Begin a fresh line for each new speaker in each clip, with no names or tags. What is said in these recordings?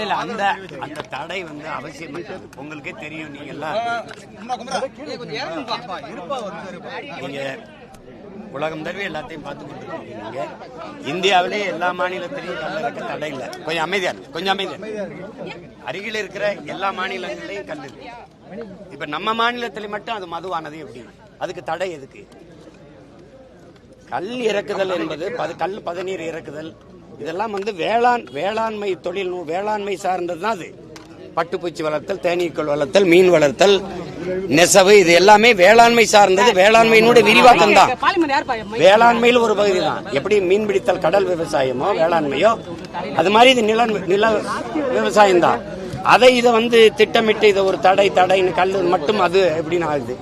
இல்ல அந்த அந்த தடை வந்து அவசியம். உங்களுக்கே தெரியும், நீங்க எல்லாம் நீங்க உலகம் தடவை எல்லாத்தையும் பார்த்து கொண்டிருக்கீங்க. இந்தியாவிலே எல்லா மாநிலத்திலையும் கல் இறக்க தடை இல்லை. கொஞ்சம் அமைதியா அருகில் இருக்கிற எல்லா மாநிலங்களையும் கல் இருக்கு. இப்ப நம்ம மாநிலத்தில மட்டும் அது மதுவானது எப்படி? அதுக்கு தடை எதுக்கு? கல் இறக்குதல் என்பது கல் பதநீர் இறக்குதல் இதெல்லாம் வந்து வேளாண்மை தொழில், வேளாண்மை சார்ந்தது தான். அது பட்டுப்பூச்சி வளர்த்தல், தேனீக்கள் வளர்த்தல், மீன் வளர்த்தல், நெசவு, இது எல்லாமே வேளாண்மை சார்ந்தது. வேளாண்மையினுடைய விரிவாக்கம் தான். வேளாண்மையில் ஒரு பகுதி தான். எப்படி மீன் பிடித்தல் கடல் விவசாயமோ வேளாண்மையோ அது மாதிரி இது நில விவசாயம் தான். இதை வந்து திட்டமிட்டு இதை ஒரு தடைன்னு கல் மட்டும் அது எப்படின்னு ஆகுது.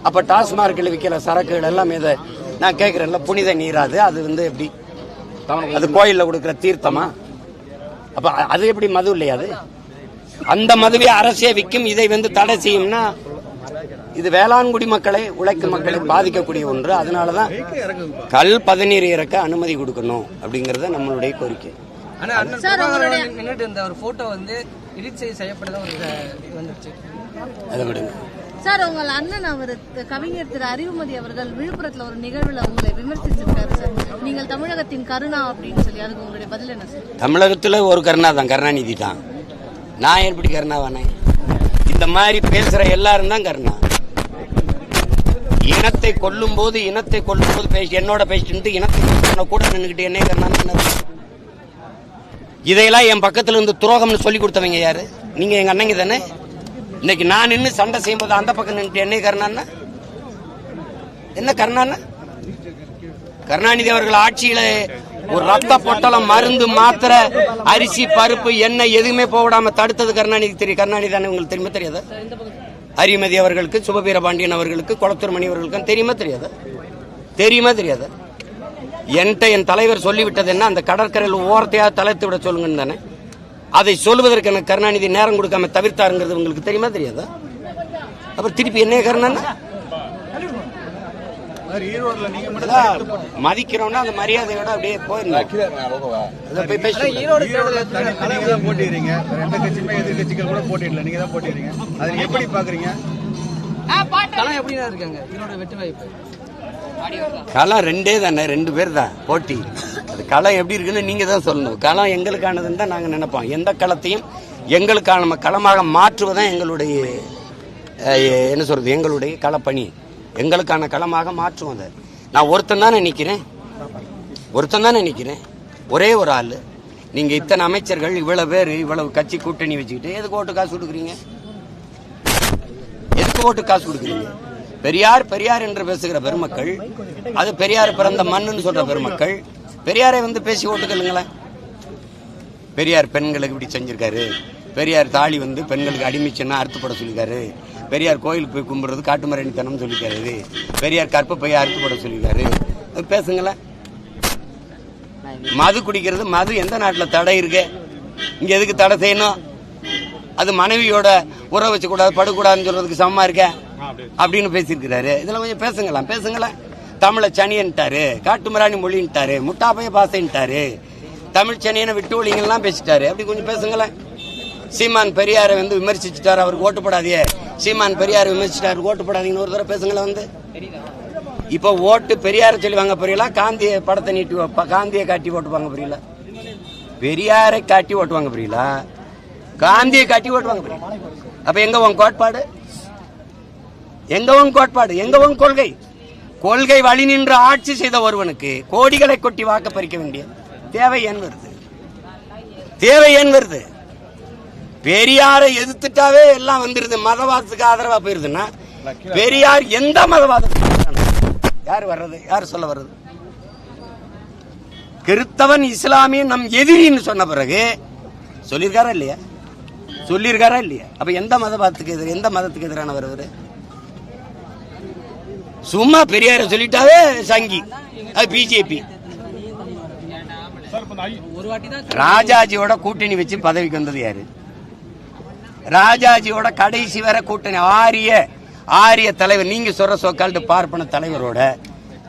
அப்ப டாஸ்மார்க்கில் விற்கிற சரக்குகள் எல்லாம் இதை நான் கேட்கிறேன்ல, புனித நீராது அது வந்து எப்படி? அது கோயில்ல கொடுக்கிற தீர்த்தமா? அப்ப அது எப்படி மது இல்லையா? அது அந்த மதுவை அரசே விற்கும். இதை வந்து தடை செய்யும்னா இது வேளாண்குடி மக்களை, உழைக்கும் மக்களை பாதிக்கக்கூடிய ஒன்று. அதனாலதான் கல் பதநீர் இறக்க அனுமதி கொடுக்கணும் அப்படிங்கறத நம்மளுடைய கோரிக்கை. அதை விடுங்க
சார். உங்கள் அண்ணன் அவர் கவிஞர் திரு அறிவுமதி அவர்கள் விழுப்புரத்துல ஒரு நிகழ்வுல உங்களை விமர்சிச்சிருக்காரு சார். நீங்கள் தமிழகத்தின் கருணா அப்படின்னு சொல்லி, அதுக்கு உங்களுடைய பதில் என்ன சார்?
தமிழகத்துல ஒரு கருணா தான், கருணாநிதி தான். நான் எப்படி கருணாவானே? இந்த மாதிரி பேசுற எல்லாரும் தான் கருணா. இனத்தை கொல்லும் போது பேசி என்னோட பேசிட்டு இனத்தை கூட நின்றுகிட்டு என்ன கருணா? இதையெல்லாம் என் பக்கத்துல இருந்து துரோகம்னு சொல்லி கொடுத்தவங்க யாரு? நீங்க எங்க அண்ணங்க தானே. இன்னைக்கு நான் நின்று சண்டை செய்யும் போது அந்த பக்கம் நின்று என்ன கருணான்னா? என்ன கருணான்னா? கருணாநிதி அவர்கள் ஆட்சியில ஒரு ரத்த பொட்டலம், மருந்து, மாத்திரை, அரிசி, பருப்பு, எண்ணெய் எதுவுமே போடாம தடுத்தது கருணாநிதி. தெரியும். கருணாநிதி தானே உங்களுக்கு தெரியுமா தெரியாதா? அறிமதி அவர்களுக்கு, சுபவீரபாண்டியன் அவர்களுக்கு, குளத்தூர் மணி அவர்களுக்கு தெரியுமா தெரியாதா? என்கிட்ட என் தலைவர் சொல்லிவிட்டது என்ன? அந்த கடற்கரையில் ஓரத்தையாக தலைத்து விட சொல்லுங்கன்னு தானே. அதை சொல்வதற்கு எனக்கு கருணாநிதி நேரம் கொடுக்காம தவிர்த்தாருங்கிறது உங்களுக்கு தெரியுமா தெரியாதா? அப்புறம் திருப்பி என்ன கருணான்னா மதிக்கிறோம்னா அந்த மரியாதையோட அப்படியே போயிருந்தோம். களம் ரெண்டே தானே, 2 பேர் தான் போட்டி. அது களம் எப்படி இருக்குன்னு நீங்க தான் சொல்லணும். களம் எங்களுக்கானதுன்னு தான் நாங்க நினைப்போம். எந்த களத்தையும் எங்களுக்கான களமாக மாற்றுவதான் எங்களுடைய என்ன சொல்றது, எங்களுடைய களப்பணி. எங்களுக்கான களமாக மாற்றுவோம். அதை நான் ஒருத்தன் தானே நிக்கிறேன், ஒரே ஒரு ஆளு. நீங்க இத்தனை அமைச்சர்கள், இவ்வளவு பேர், இவ்வளவு கட்சி கூட்டணி வச்சுக்கிட்டு எதுக்கு ஓட்டு காசு கொடுக்குறீங்க? பெரியார் என்று பேசுகிற பெருமக்கள், அது பெரியார் பிறந்த மண்ணுன்னு சொல்ற பெருமக்கள், பெரியாரை வந்து பேசி ஓட்டுக்கலுங்களேன். பெரியார் பெண்களுக்கு இப்படி செஞ்சிருக்காரு, பெரியார் தாலி வந்து பெண்களுக்கு அடிமைச்சுன்னா அறுத்துப்பட சொல்லிருக்காரு, பெரியார் கோயிலுக்கு போய் கும்பிடுறது காட்டுமரணித்தனம் சொல்லிருக்காரு, பெரியார் கற்பப்பையை அறுத்துப்பட சொல்லிருக்காரு. அது பேசுங்களேன். மது குடிக்கிறது, மது எந்த நாட்டில் தடை இருக்கு? இங்க எதுக்கு தடை செய்யணும்? அது மனைவியோட உறவு வச்சு கூடாது, படக்கூடாதுன்னு சொல்றதுக்கு சமமா இருக்க அப்படின்னு பேசியிருக்கிறாரு. இதெல்லாம் கொஞ்சம் பேசுங்களேன். தமிழை சனியன்ட்டாரு, காட்டுமராணி மொழின்ட்டாரு, முட்டாப்பைய பாசைன்ட்டாரு, தமிழ் சனியனை விட்டு ஒழிங்கெல்லாம் பேசிட்டாரு. அப்படி கொஞ்சம் பேசுங்களேன். சீமான் பெரியாரை வந்து விமர்சிச்சுட்டாரு, அவருக்கு ஓட்டு போடாதே. சீமான் பெரியாரை விமர்சிச்சிட்டாரு, ஓட்டு போடாதீங்கன்னு ஒரு தடவை பேசுங்களேன். வந்து இப்ப ஓட்டு பெரியாரை சொல்லி வாங்க புரியல, காந்திய படத்தை நீட்டி காந்தியை காட்டி ஓட்டு வாங்க புரியல, பெரியாரை காட்டி ஓட்டு வாங்க புரியல, காந்தியை காட்டி ஓட்டு வாங்க புரியல. அப்ப எங்க உன் கோட்பாடு? எங்க உன் கொள்கை வழி நின்று ஆட்சி செய்த ஒருவனுக்கு கோடிகளை கொட்டி வாக்க பறிக்க வேண்டிய தேவை ஏன் வருது? பெரியாரை எதிர்த்துட்டாவே எல்லாம் வந்துருது, மதவாதத்துக்கு ஆதரவா போயிருதுன்னா பெரியார் எந்த மதவாதத்துக்கு யார் சொல்ல வர்றது? கிறிஸ்தவன் இஸ்லாமியன் நம் எதிரின்னு சொன்ன பிறகு சொல்லியிருக்காரா இல்லையா? அப்ப எந்த மதத்துக்கு எதிரானவர் அவரு? சும்மா பெரியார சொல்லிட்டாவே சங்கி, அது பிஜேபி. ராஜாஜியோட கூட்டணி வச்சு பதவிக்கு வந்தது யாரு? ராஜாஜியோட கடைசி வர கூட்டணி ஆரிய தலைவர், நீங்க சொல்ற சோக்கால்டு பார்ப்பன தலைவரோட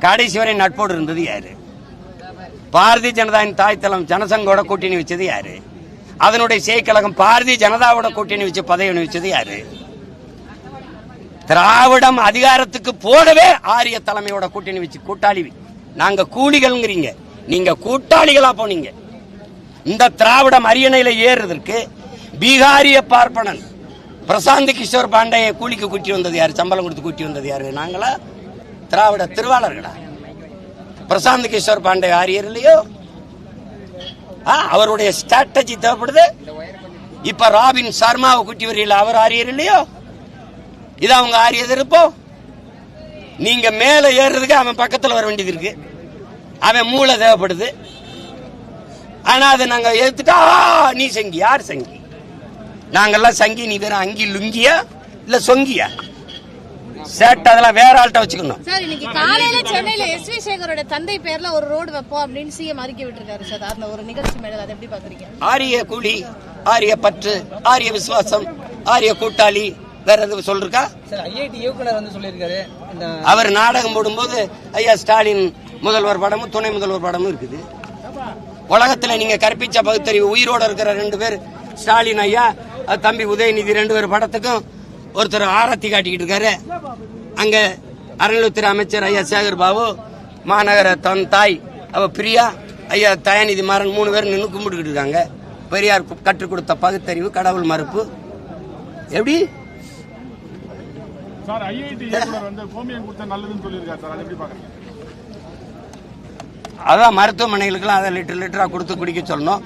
கடைசி வரை நட்போடு இருந்தது யாரு? பாரதிய ஜனதாவின் தாய்த்தலம் ஜனசங்கோட கூட்டணி வச்சது யாரு? அதனுடைய செயற்கழகம் பாரதிய ஜனதாவோட கூட்டணி வச்சு பதவி வச்சது யாரு? திராவிடம் அதிகாரத்துக்கு போகவே ஆரிய தலைமையோட கூட்டணி வச்சு கூட்டாளி. நாங்க கூலிகள்ங்கிறீங்க, நீங்க கூட்டாளிகளா போனீங்க. இந்த திராவிடம் அரியணையில ஏறுறதுக்கு பீகாரிய பார்ப்பனன் பிரசாந்த் கிஷோர் பாண்டைய கூலிக்கு கூட்டி வந்தது யாரு? சம்பளம் கொடுத்து கூட்டி வந்தது யாரு? நாங்களா? திராவிட திருவாளர்களா? பிரசாந்த் கிஷோர் பாண்டே ஆரியர் இல்லையோ? அவருடைய ஸ்ட்ராட்டஜி தேவைப்படுது. இப்ப ராபின் சர்மாவை கூட்டி வரீங்களா, அவர் ஆரியர் இல்லையோ? இது அவங்க ஆரிய எதிர்ப்போ? நீங்க மேல ஏறுறதுக்கு அவன் பக்கத்துல வர வேண்டியது இருக்கு, அவன் மூளை தேவைப்படுது. ஆனா அதை நாங்க எடுத்துட்டா நீ சங்கி. யார் சங்கி? நாங்கெல்லாம் சங்கி, நீ வேற அங்கி லுங்கியா இல்ல சொங்கியா? சேட் அதெல்லாம் வேற ஆள்கிட்ட வச்சுக்கணும்.
சார், இன்னைக்கு காலையில சென்னையில எஸ்.வி. சேகரோட தந்தை பேர்ல ஒரு ரோடு வைப்போம் அப்படின்னு சிஎம் அறிக்கை விட்டுருக்காரு சார். அந்த ஒரு நிகழ்ச்சி மேல அதை எப்படி பாக்குறீங்க?
ஆரிய கூலி, ஆரிய பற்று, ஆரிய விசுவாசம், ஆரிய கூட்டாளி, வேற எதுவும் சொல்றா?
ஐஐடி இயக்குனர் வந்து சொல்லியிருக்காரு.
அவர் நாடகம் போடும்போது ஐயா ஸ்டாலின் முதல்வர் படமும் துணை முதல்வர் படமும் இருக்குது. உலகத்துல நீங்க கற்பிச்ச பகுத்தறிவு உயிரோட இருக்கிற 2 பேர், ஸ்டாலின் ஐயா தம்பி உதயநிதி 2 பேர் படத்துக்கும் ஒருத்தர் ஆரத்தி காட்டிக்கிட்டு இருக்காரு. அங்க அறநிலையத்துறை அமைச்சர் ஐயா சேகர் பாபு, மாநகர தன் தாய் அவ பிரியா, ஐயா தயாநிதி மாறன் 3 பேர் நின்று கும்பிட்டுக்கிட்டு இருக்காங்க. பெரியார் கற்றுக் கொடுத்த பகுத்தறிவு, கடவுள் மறுப்பு. எப்படி
சார் ஐஐடி இயக்குனர் வந்து கோமியம் கொடுத்தா நல்லதுன்னு சொல்லியிருக்காரு சார், அதை எப்படி பாக்குறீங்க?
அதான் மருத்துவமனைகளுக்கெல்லாம் அதை லிட்டரா கொடுத்து குடிக்க சொல்லணும்.